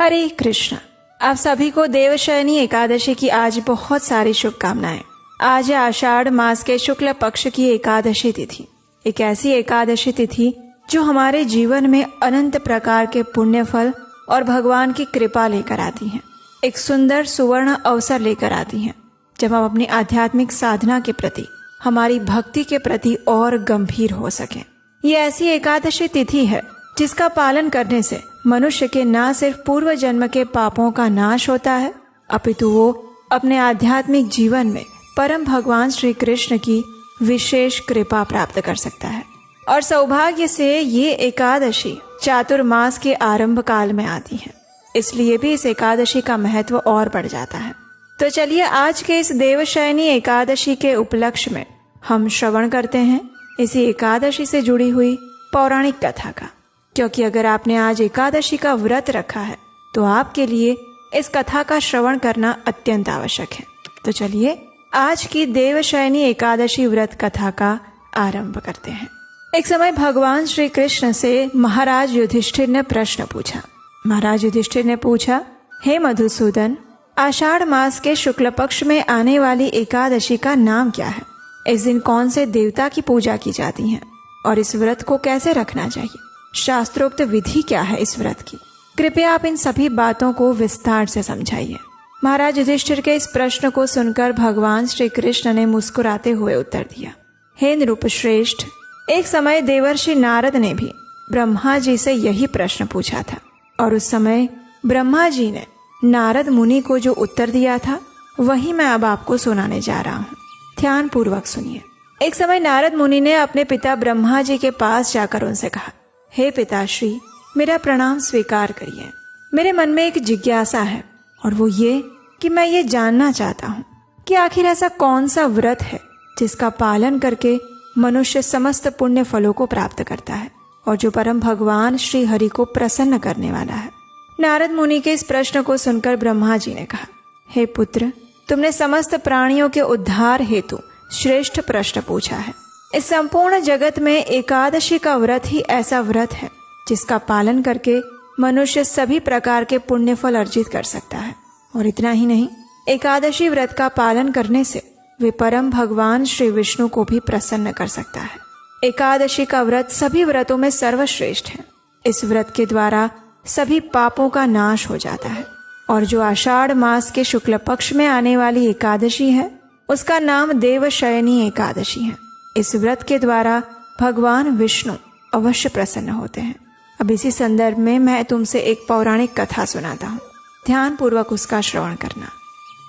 हरे कृष्ण। आप सभी को देवशयनी एकादशी की आज बहुत सारी शुभकामनाएं। आज है आषाढ़ मास के शुक्ल पक्ष की एकादशी तिथि। एक ऐसी एकादशी तिथि जो हमारे जीवन में अनंत प्रकार के पुण्य फल और भगवान की कृपा लेकर आती है। एक सुंदर सुवर्ण अवसर लेकर आती है जब हम अपनी आध्यात्मिक साधना के प्रति, हमारी भक्ति के प्रति और गंभीर हो सकें। ये ऐसी एकादशी तिथि है जिसका पालन करने से मनुष्य के न सिर्फ पूर्व जन्म के पापों का नाश होता है, अपितु वो अपने आध्यात्मिक जीवन में परम भगवान श्री कृष्ण की विशेष कृपा प्राप्त कर सकता है। और सौभाग्य से ये एकादशी चातुर्मास के आरंभ काल में आती है, इसलिए भी इस एकादशी का महत्व और बढ़ जाता है। तो चलिए आज के इस देवशयनी एकादशी के उपलक्ष्य में हम श्रवण करते हैं इसी एकादशी से जुड़ी हुई पौराणिक कथा का, क्योंकि अगर आपने आज एकादशी का व्रत रखा है तो आपके लिए इस कथा का श्रवण करना अत्यंत आवश्यक है। तो चलिए आज की देवशयनी एकादशी व्रत कथा का आरंभ करते हैं। एक समय भगवान श्री कृष्ण से महाराज युधिष्ठिर ने प्रश्न पूछा। महाराज युधिष्ठिर ने पूछा, हे मधुसूदन, आषाढ़ मास के शुक्ल पक्ष में आने वाली एकादशी का नाम क्या है? इस दिन कौन से देवता की पूजा की जाती है और इस व्रत को कैसे रखना चाहिए? शास्त्रोक्त विधि क्या है इस व्रत की? कृपया आप इन सभी बातों को विस्तार से समझाइए। महाराज युधिष्ठिर के इस प्रश्न को सुनकर भगवान श्री कृष्ण ने मुस्कुराते हुए उत्तर दिया, हे नृप श्रेष्ठ, एक समय देवर्षि नारद ने भी ब्रह्मा जी से यही प्रश्न पूछा था और उस समय ब्रह्मा जी ने नारद मुनि को जो उत्तर दिया था वही मैं अब आपको सुनाने जा रहा हूँ। ध्यान पूर्वक सुनिए। एक समय नारद मुनि ने अपने पिता ब्रह्मा जी के पास जाकर उनसे कहा, हे पिताश्री, मेरा प्रणाम स्वीकार करिए। मेरे मन में एक जिज्ञासा है और वो ये कि मैं ये जानना चाहता हूँ कि आखिर ऐसा कौन सा व्रत है जिसका पालन करके मनुष्य समस्त पुण्य फलों को प्राप्त करता है और जो परम भगवान श्री हरि को प्रसन्न करने वाला है। नारद मुनि के इस प्रश्न को सुनकर ब्रह्मा जी ने कहा, हे पुत्र, तुमने समस्त प्राणियों के उद्धार हेतु श्रेष्ठ प्रश्न पूछा है। इस संपूर्ण जगत में एकादशी का व्रत ही ऐसा व्रत है जिसका पालन करके मनुष्य सभी प्रकार के पुण्य फल अर्जित कर सकता है। और इतना ही नहीं, एकादशी व्रत का पालन करने से वे परम भगवान श्री विष्णु को भी प्रसन्न कर सकता है। एकादशी का व्रत सभी व्रतों में सर्वश्रेष्ठ है। इस व्रत के द्वारा सभी पापों का नाश हो जाता है और जो आषाढ़ मास के शुक्ल पक्ष में आने वाली एकादशी है उसका नाम देवशयनी एकादशी है। इस व्रत के द्वारा भगवान विष्णु अवश्य प्रसन्न होते हैं। अब इसी संदर्भ में मैं तुमसे एक पौराणिक कथा सुनाता हूँ, ध्यान पूर्वक उसका श्रवण करना।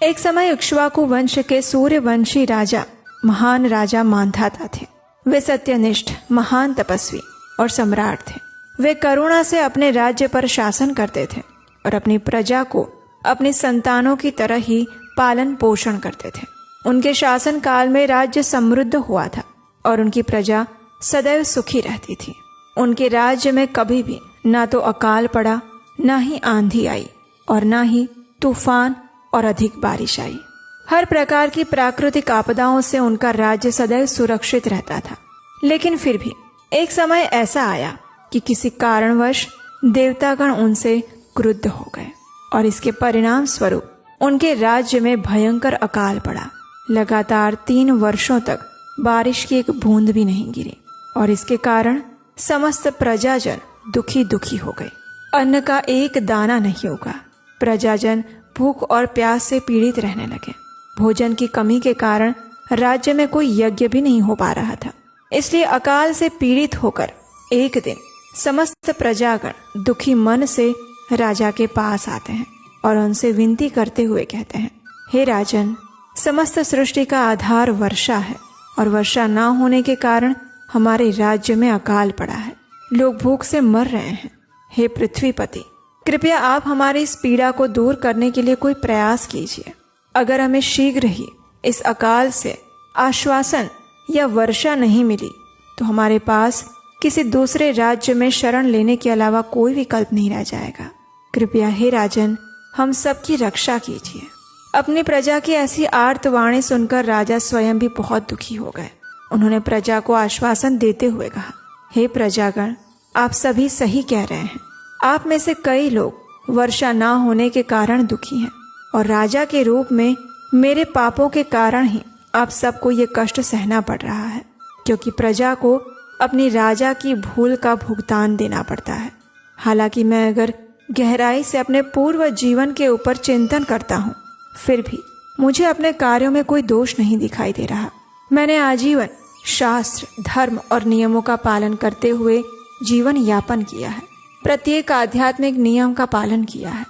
एक समय इक्ष्वाकु वंश के सूर्यवंशी राजा महान राजा मांधाता थे। वे सत्यनिष्ठ, महान तपस्वी और सम्राट थे। वे करुणा से अपने राज्य पर शासन करते थे और अपनी प्रजा को अपनी संतानों की तरह ही पालन पोषण करते थे। उनके शासन काल में राज्य समृद्ध हुआ था और उनकी प्रजा सदैव सुखी रहती थी। उनके राज्य में कभी भी ना तो अकाल पड़ा, ना ही आंधी आई और ना ही तूफान और अधिक बारिश आई। हर प्रकार की प्राकृतिक आपदाओं से उनका राज्य सदैव सुरक्षित रहता था। लेकिन फिर भी एक समय ऐसा आया कि किसी कारणवश देवतागण उनसे क्रुद्ध हो गए और इसके परिणाम स्वरूप उनके राज्य में भयंकर अकाल पड़ा। लगातार 3 वर्षों तक बारिश की एक बूंद भी नहीं गिरी और इसके कारण समस्त प्रजाजन दुखी हो गए। अन्न का एक दाना नहीं उगा। प्रजाजन भूख और प्यास से पीड़ित रहने लगे। भोजन की कमी के कारण राज्य में कोई यज्ञ भी नहीं हो पा रहा था। इसलिए अकाल से पीड़ित होकर एक दिन समस्त प्रजागण दुखी मन से राजा के पास आते हैं और उनसे विनती करते हुए कहते हैं, हे राजन, समस्त सृष्टि का आधार वर्षा है और वर्षा ना होने के कारण हमारे राज्य में अकाल पड़ा है। लोग भूख से मर रहे हैं। हे पृथ्वीपति, कृपया आप हमारी इस पीड़ा को दूर करने के लिए कोई प्रयास कीजिए। अगर हमें शीघ्र ही इस अकाल से आश्वासन या वर्षा नहीं मिली तो हमारे पास किसी दूसरे राज्य में शरण लेने के अलावा कोई विकल्प नहीं रह जाएगा। कृपया हे राजन, हम सबकी रक्षा कीजिए। अपनी प्रजा की ऐसी आर्तवाणी सुनकर राजा स्वयं भी बहुत दुखी हो गए। उन्होंने प्रजा को आश्वासन देते हुए कहा, हे प्रजागण, आप सभी सही कह रहे हैं। आप में से कई लोग वर्षा ना होने के कारण दुखी हैं और राजा के रूप में मेरे पापों के कारण ही आप सबको ये कष्ट सहना पड़ रहा है, क्योंकि प्रजा को अपनी राजा की भूल का भुगतान देना पड़ता है। हालांकि मैं अगर गहराई से अपने पूर्व जीवन के ऊपर चिंतन करता हूँ, फिर भी मुझे अपने कार्यों में कोई दोष नहीं दिखाई दे रहा। मैंने आजीवन शास्त्र, धर्म और नियमों का पालन करते हुए जीवन यापन किया है। प्रत्येक आध्यात्मिक नियम का पालन किया है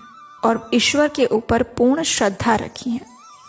और ईश्वर के ऊपर पूर्ण श्रद्धा रखी है।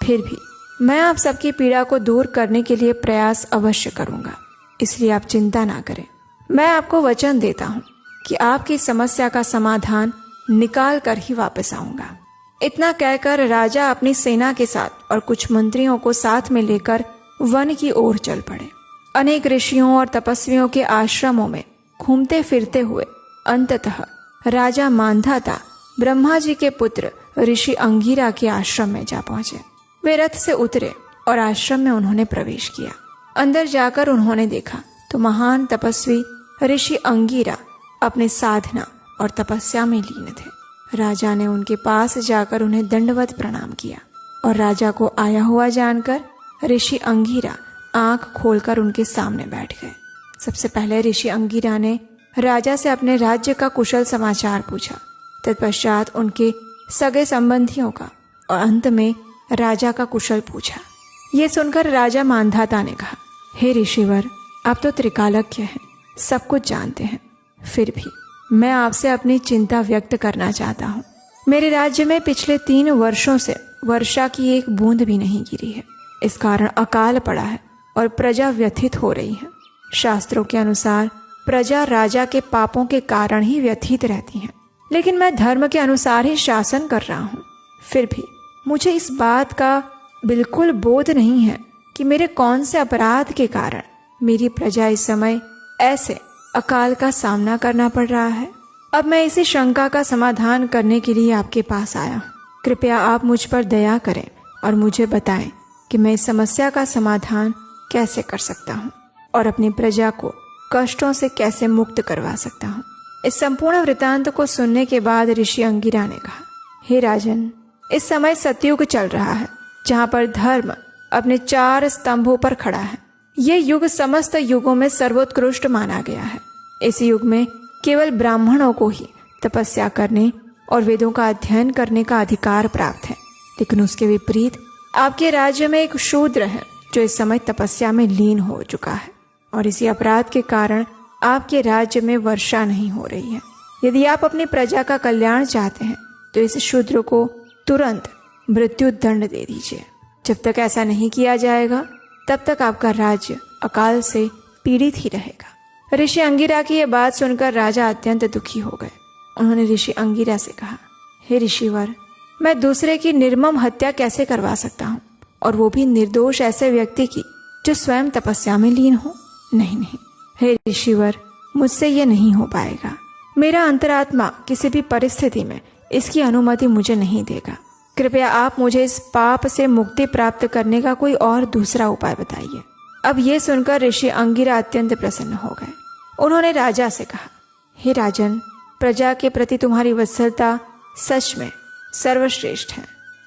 फिर भी मैं आप सबकी पीड़ा को दूर करने के लिए प्रयास अवश्य करूंगा, इसलिए आप चिंता ना करें। मैं आपको वचन देता हूँ कि आपकी समस्या का समाधान निकाल कर ही वापस आऊंगा। इतना कहकर राजा अपनी सेना के साथ और कुछ मंत्रियों को साथ में लेकर वन की ओर चल पड़े। अनेक ऋषियों और तपस्वियों के आश्रमों में घूमते फिरते हुए अंततः राजा मांधाता ब्रह्मा जी के पुत्र ऋषि अंगिरा के आश्रम में जा पहुंचे। वे रथ से उतरे और आश्रम में उन्होंने प्रवेश किया। अंदर जाकर उन्होंने देखा तो महान तपस्वी ऋषि अंगिरा अपने साधना और तपस्या में लीन थे। राजा ने उनके पास जाकर उन्हें दंडवत प्रणाम किया और राजा को आया हुआ जानकर ऋषि अंगिरा आंख खोलकर उनके सामने बैठ गए। सबसे पहले ऋषि अंगिरा ने राजा से अपने राज्य का कुशल समाचार पूछा, तत्पश्चात उनके सगे संबंधियों का और अंत में राजा का कुशल पूछा। ये सुनकर राजा मांधाता ने कहा, हे ऋषिवर, आप तो त्रिकालज्ञ हैं, सब कुछ जानते हैं, फिर भी मैं आपसे अपनी चिंता व्यक्त करना चाहता हूँ। मेरे राज्य में पिछले 3 वर्षों से वर्षा की एक बूंद भी नहीं गिरी है। इस कारण अकाल पड़ा है और प्रजा व्यथित हो रही है। शास्त्रों के अनुसार प्रजा राजा के पापों के कारण ही व्यथित रहती है, लेकिन मैं धर्म के अनुसार ही शासन कर रहा हूँ। फिर भी मुझे इस बात का बिल्कुल बोध नहीं है कि मेरे कौन से अपराध के कारण मेरी प्रजा इस समय ऐसे अकाल का सामना करना पड़ रहा है। अब मैं इसी शंका का समाधान करने के लिए आपके पास आया हूँ। कृपया आप मुझ पर दया करें और मुझे बताएं कि मैं इस समस्या का समाधान कैसे कर सकता हूँ और अपनी प्रजा को कष्टों से कैसे मुक्त करवा सकता हूँ। इस संपूर्ण वृतांत को सुनने के बाद ऋषि अंगिरा ने कहा, हे राजन, इस समय सतयुग चल रहा है, जहाँ पर धर्म अपने 4 स्तंभों पर खड़ा है। ये युग समस्त युगों में सर्वोत्कृष्ट माना गया है। इस युग में केवल ब्राह्मणों को ही तपस्या करने और वेदों का अध्ययन करने का अधिकार प्राप्त है, लेकिन उसके विपरीत आपके राज्य में एक शूद्र है जो इस समय तपस्या में लीन हो चुका है और इसी अपराध के कारण आपके राज्य में वर्षा नहीं हो रही है। यदि आप अपनी प्रजा का कल्याण चाहते हैं तो इस शूद्र को तुरंत मृत्यु दंड दे दीजिए। जब तक ऐसा नहीं किया जाएगा तब तक आपका राज्य अकाल से पीड़ित ही रहेगा। ऋषि अंगिरा की यह बात सुनकर राजा अत्यंत दुखी हो गए। उन्होंने ऋषि अंगिरा से कहा, हे ऋषिवर, मैं दूसरे की निर्मम हत्या कैसे करवा सकता हूँ, और वो भी निर्दोष ऐसे व्यक्ति की जो स्वयं तपस्या में लीन हो? नहीं नहीं, हे ऋषिवर, मुझसे ये नहीं हो पाएगा। मेरा अंतरात्मा किसी भी परिस्थिति में इसकी अनुमति मुझे नहीं देगा। कृपया आप मुझे इस पाप से मुक्ति प्राप्त करने का कोई और दूसरा उपाय बताइए। अब ये सुनकर ऋषि अंगिरा अत्यंत प्रसन्न हो गए। उन्होंने राजा से कहा, हे राजन, प्रजा के प्रति तुम्हारी वत्सलता सच में सर्वश्रेष्ठ है।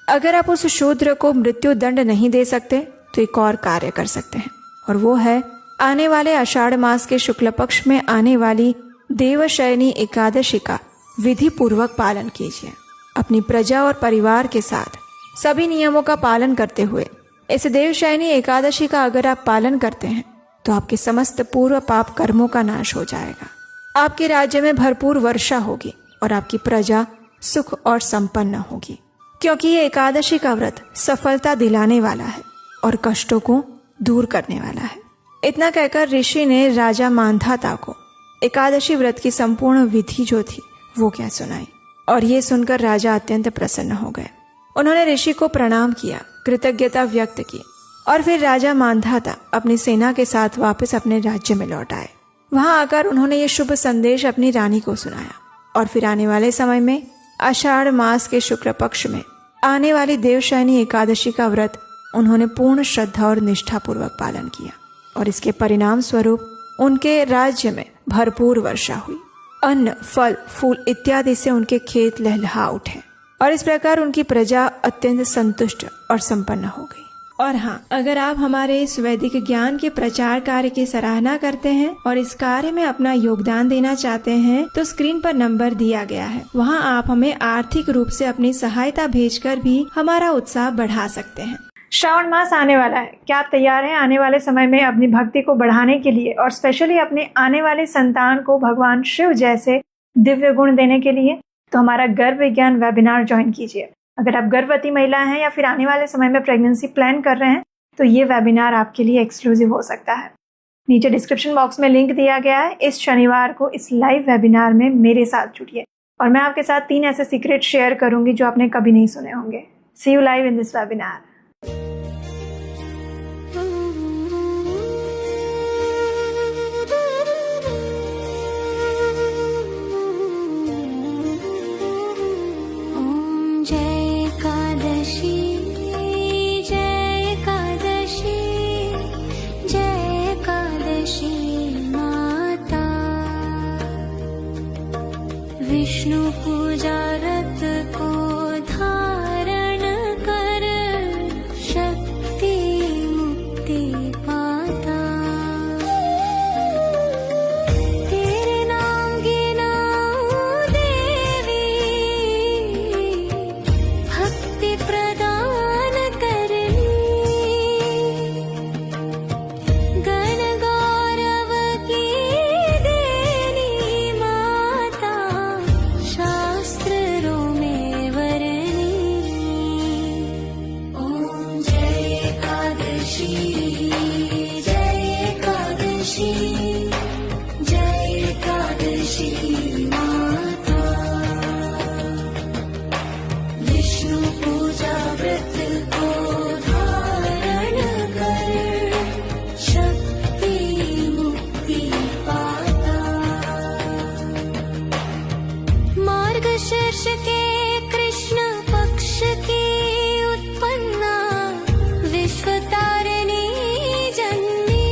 अगर आप उस शूद्र को मृत्यु दंड नहीं दे सकते तो एक और कार्य कर सकते हैं, और वो है आने वाले आषाढ़ मास के शुक्ल पक्ष में आने वाली देवशयनी एकादशी का विधि पूर्वक पालन कीजिए। अपनी प्रजा और परिवार के साथ सभी नियमों का पालन करते हुए इस देवशयनी एकादशी का अगर आप पालन करते हैं तो आपके समस्त पूर्व पाप कर्मों का नाश हो जाएगा। आपके राज्य में भरपूर वर्षा होगी और आपकी प्रजा सुख और संपन्न होगी, क्योंकि ये एकादशी का व्रत सफलता दिलाने वाला है और कष्टों को दूर करने वाला है। इतना कहकर ऋषि ने राजा मांधाता को एकादशी व्रत की संपूर्ण विधि जो थी वो क्या सुनाई, और ये सुनकर राजा अत्यंत प्रसन्न हो गए। उन्होंने ऋषि को प्रणाम किया, कृतज्ञता व्यक्त की, और फिर राजा मांधाता अपनी सेना के साथ वापस अपने राज्य में लौट आए। वहां आकर उन्होंने ये शुभ संदेश अपनी रानी को सुनाया, और फिर आने वाले समय में आषाढ़ मास के शुक्ल पक्ष में आने वाली देवशयनी एकादशी का व्रत उन्होंने पूर्ण श्रद्धा और निष्ठा पूर्वक पालन किया, और इसके परिणाम स्वरूप उनके राज्य में भरपूर वर्षा हुई। अन्न, फल, फूल इत्यादि से उनके खेत लहलहा उठे और इस प्रकार उनकी प्रजा अत्यंत संतुष्ट और संपन्न हो गई। और हाँ, अगर आप हमारे इस वैदिक ज्ञान के प्रचार कार्य की सराहना करते हैं और इस कार्य में अपना योगदान देना चाहते हैं तो स्क्रीन पर नंबर दिया गया है, वहाँ आप हमें आर्थिक रूप से अपनी सहायता भेजकर भी हमारा उत्साह बढ़ा सकते हैं। श्रावण मास आने वाला है, क्या आप तैयार हैं आने वाले समय में अपनी भक्ति को बढ़ाने के लिए और स्पेशली अपने आने वाले संतान को भगवान शिव जैसे दिव्य गुण देने के लिए? तो हमारा गर्भ विज्ञान वेबिनार ज्वाइन कीजिए। अगर आप गर्भवती महिला हैं या फिर आने वाले समय में प्रेगनेंसी प्लान कर रहे हैं तो ये वेबिनार आपके लिए एक्सक्लूसिव हो सकता है। नीचे डिस्क्रिप्शन बॉक्स में लिंक दिया गया है। इस शनिवार को इस लाइव वेबिनार में मेरे साथ जुड़िए और मैं आपके साथ 3 ऐसे सीक्रेट शेयर करूंगी जो आपने कभी नहीं सुने होंगे। See you live in this webinar. Vishnu पूजा रत को धारण कर शक्ति मुक्ति पाता। तेरे नाम गिनाऊं देवी, भक्ति प्रदान करनी। गण गौरव की देनी माता, शास्त्रों में वरनी। ओम जय एकादशी, जय एकादशी, जय एकादशी माता। विष्णु पूजा व्रत को धारण कर शक्ति मुक्ति पाता। मार्गशीर्ष के कृष्ण पक्ष की उत्पन्ना विश्वतारिणी जन्मी।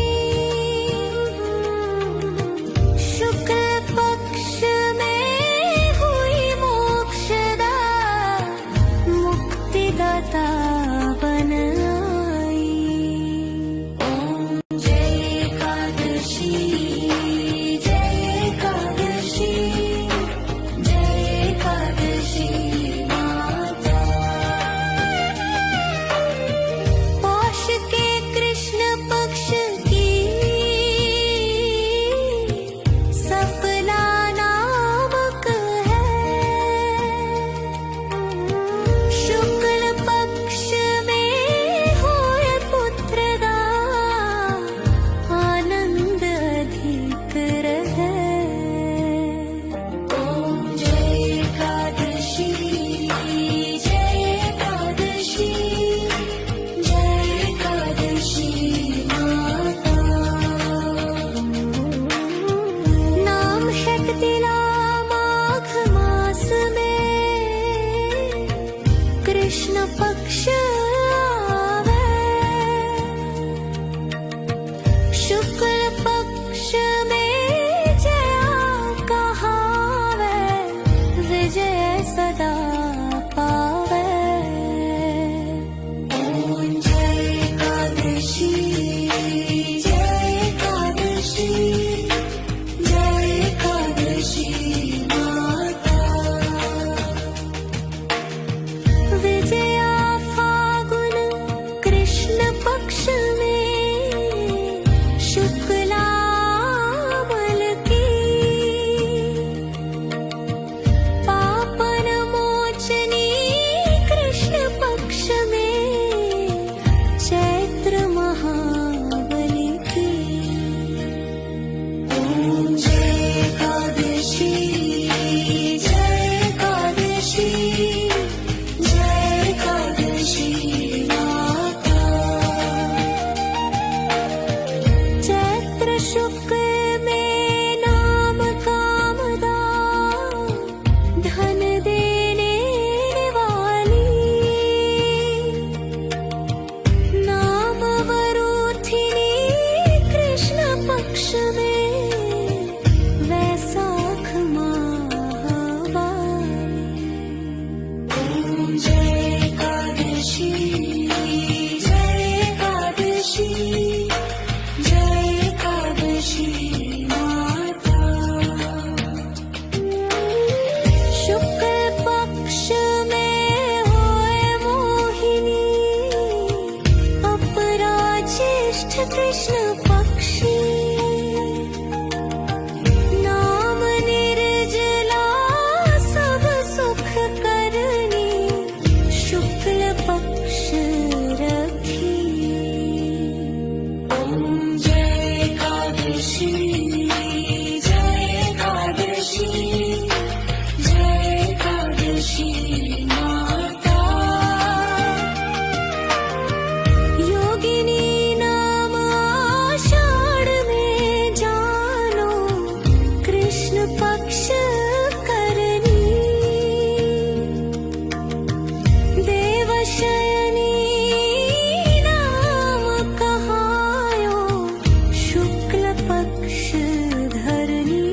शुक्ल पक्ष में हुई मोक्षदा, मुक्तिदाता बन आई। ओम जय एकादशी, जय एकादशी, जय एकादशी माता। पौष के कृष्ण पक्ष की सफला नामक है। शुक्ल पक्ष में होए पुत्रदा, आनंद अधिक रहे। ओम जय एकादशी, जय एकादशी, जय एकादशी माता। नाम शक्तिला माघ मास में कृष्ण पक्ष आवे। शुक्ल पक्ष में जया कहावे, विजय सदा पावे। ओम जय एकादशी, जय एकादशी, जय एकादशी माता। विजया जय एकादशी जय एकादशी जय एकादशी माता। शुक्ल पक्ष में होए मोहिनी अपराज्येष्ठ कृष्ण पक्षी नाम निर्जला सब सुख करनी शुक्ल पक्ष रखी। ओम जय एकादशी जय एकादशी जय एकादशी माता। योगिनी नाम आषाढ़ में जानो कृष्ण पक्ष करनी देवशयनी नाम कहायो शुक्ल पक्ष धरनी।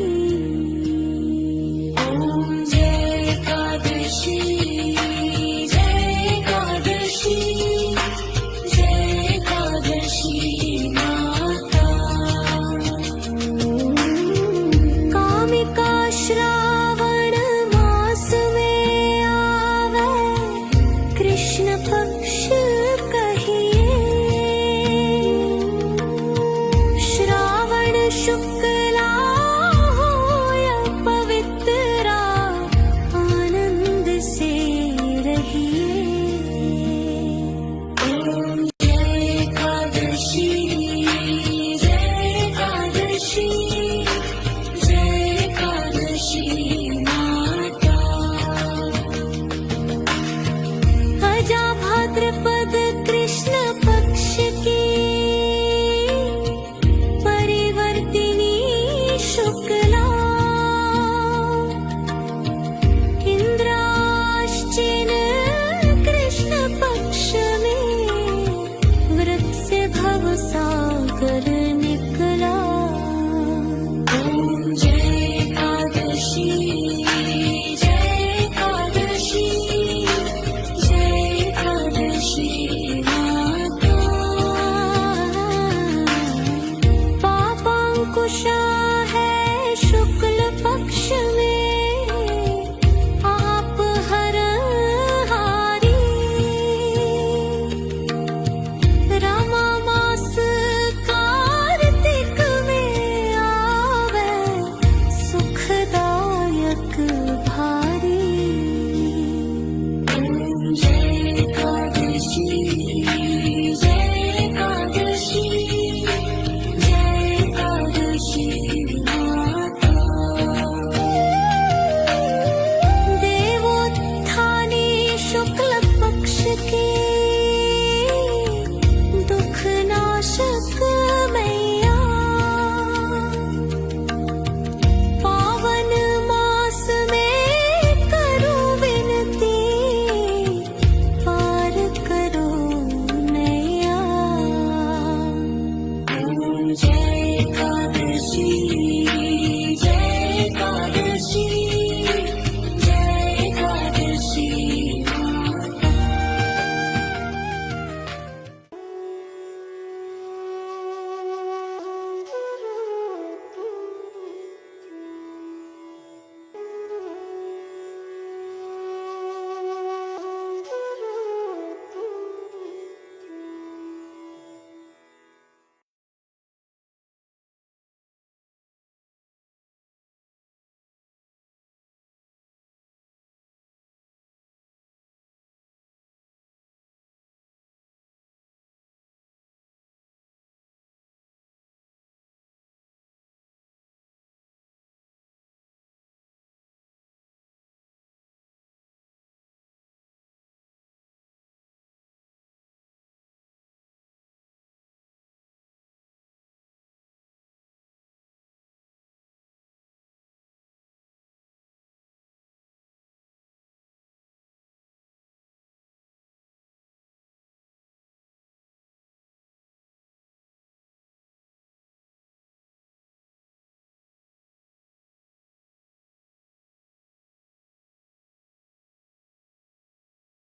ओम जय एकादशी जय एकादशी जय एकादशी माता। कामिका श्रावण मास में आवे कृष्ण पक्ष कहिए श्रावण शुक्ला होय पवित्रा आनंद से रहिए। ओम जय एकादशी जय एकादशी जय एकादशी माता। अजा भाद्रपद कृष्ण पक्ष की परिवर्तिनी शुक्ला इंद्राश्चिन कृष्ण पक्ष में व्रत से भवसागर निकला। ओम जय एकादशी जय एकादशी जय एकादशी माता। पापांकुशा है शुक्ल पक्ष में आप हरहारी रमा मास कार्तिक में आवे सुखदायक भारी। ओम जय